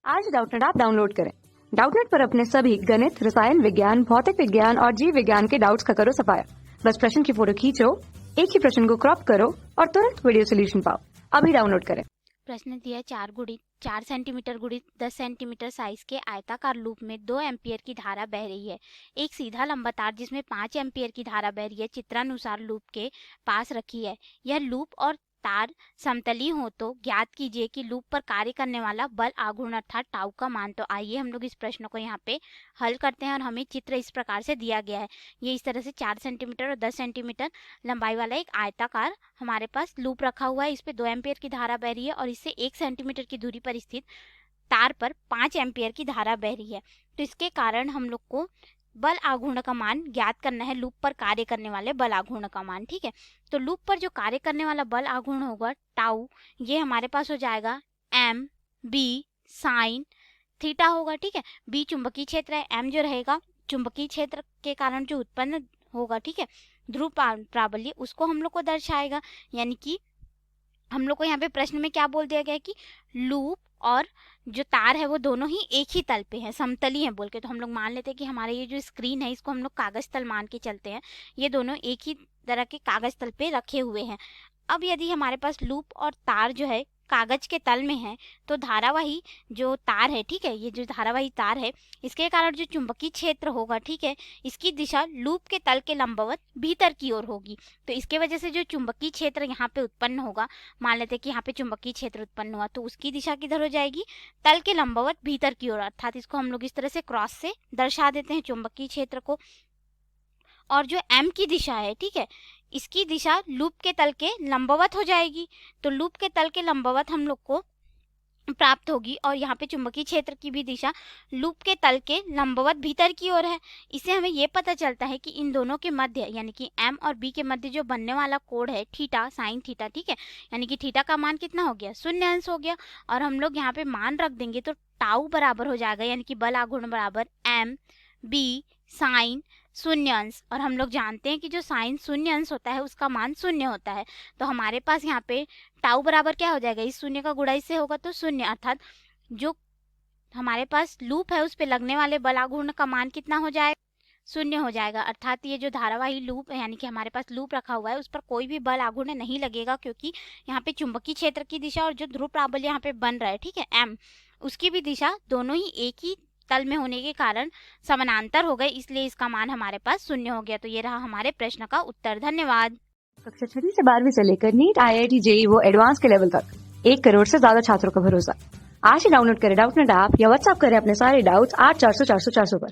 आज Doubtnut app download करें। Doubtnut पर अपने सभी गणित, रसायन विज्ञान, भौतिक विज्ञान और जीव विज्ञान के डाउट्स का करो सफाया। बस प्रश्न की फोटो खींचो, एक ही प्रश्न को क्रॉप करो और तुरंत वीडियो सोल्यूशन पाओ। अभी डाउनलोड करें। प्रश्न दिया 4 सेंटीमीटर गुणित 10 सेंटीमीटर साइज के आयताकार लूप में 2 एम्पियर की धारा बह रही है। एक सीधा लंबा तार जिसमें 5 एम्पियर की धारा बह रही है चित्रानुसार लूप के पास रखी है। यह लूप और तार समतली हो तो ज्ञात कीजिए कि लूप पर कार्य करने वाला बल आघूर्ण अर्थात टाउ का मान। तो आइए हम लोग इस प्रश्न को यहाँ पे हल करते हैं और हमें चित्र इस प्रकार से दिया गया है। ये इस तरह से 4 सेंटीमीटर और 10 सेंटीमीटर लंबाई वाला एक आयताकार हमारे पास लूप रखा हुआ है। इस पे 2 एम्पियर की धारा बह रही है और इससे 1 सेंटीमीटर की दूरी पर स्थित तार पर 5 एम्पियर की धारा बह रही है। तो इसके कारण हम लोग को बल आघूर्ण का मान ज्ञात करना है, लूप पर कार्य करने वाले बल आघूर्ण का मान। ठीक है, तो लूप पर जो कार्य करने वाला बल आघूर्ण होगा टाउ, ये हमारे पास हो जाएगा एम बी साइन थीटा होगा। ठीक है, बी चुंबकीय क्षेत्र है, एम जो रहेगा चुंबकीय क्षेत्र के कारण जो उत्पन्न होगा, ठीक है, ध्रुव प्राबल्य, उसको हम लोग को दर्शाएगा। यानी कि हम लोग को यहाँ पे प्रश्न में क्या बोल दिया गया है कि लूप और जो तार है वो दोनों ही एक ही तल पे है, समतली है बोल के। तो हम लोग मान लेते हैं कि हमारे ये जो स्क्रीन है इसको हम लोग कागज तल मान के चलते हैं। ये दोनों एक ही तरह के कागज तल पे रखे हुए हैं। अब यदि हमारे पास लूप और तार जो है कागज के तल में है तो धारावाही जो तार है, ठीक है, ये जो धारावाही तार है इसके कारण जो चुंबकीय क्षेत्र होगा, ठीक है, इसकी दिशा लूप के तल के लंबवत भीतर की ओर होगी। तो इसके वजह से जो चुंबकीय क्षेत्र यहाँ पे उत्पन्न होगा, मान लेते हैं कि यहाँ पे चुंबकीय क्षेत्र उत्पन्न हुआ, तो उसकी दिशा किधर हो जाएगी, तल के लंबवत भीतर की ओर। अर्थात इसको हम लोग इस तरह से क्रॉस से दर्शा देते हैं चुंबकीय क्षेत्र को। और जो m की दिशा है, ठीक है, इसकी दिशा लूप के तल के लंबवत हो जाएगी। तो लूप के तल के लंबवत हम लोग को प्राप्त होगी और यहाँ पे चुंबकीय क्षेत्र की भी दिशा लूप के तल के लंबवत भीतर की ओर है। इससे हमें ये पता चलता है कि इन दोनों के मध्य यानी कि m और b के मध्य जो बनने वाला कोण है थीटा, साइन थीटा, ठीक है, यानी कि थीटा का मान कितना हो गया, 0 अंश हो गया। और हम लोग यहाँ पे मान रख देंगे तो टाउ बराबर हो जाएगा, यानी कि बल आघूर्ण बराबर m b साइन 0 अंश। और हम लोग जानते हैं कि जो साइन 0 अंश होता है उसका मान 0 होता है। तो हमारे पास यहाँ पे टाउ बराबर क्या हो जाएगा, इस 0 का गुणा इससे होगा तो 0, अर्थात जो हमारे पास लूप है उस पे लगने वाले बल आघूर्ण का मान कितना हो जाएगा, 0 हो जाएगा। अर्थात ये जो धारावाही लूप है यानी कि हमारे पास लूप रखा हुआ है उस पर कोई भी बल आघूर्ण नहीं लगेगा, क्योंकि यहाँ पे चुंबकीय क्षेत्र की दिशा और जो ध्रुव प्राबल्य यहाँ पे बन रहा है, ठीक है, m, उसकी भी दिशा दोनों ही एक ही तल में होने के कारण समानांतर हो गए, इसलिए इसका मान हमारे पास 0 हो गया। तो ये रहा हमारे प्रश्न का उत्तर। धन्यवाद। कक्षा 6 से 12वीं से लेकर नीट, IIT, JEE वो एडवांस के लेवल तक 1 करोड़ से ज्यादा छात्रों का भरोसा। आज ही डाउनलोड करें डाउटनेट ऐप या व्हाट्सएप करें अपने सारे डाउट्स 8400 400 400 पर।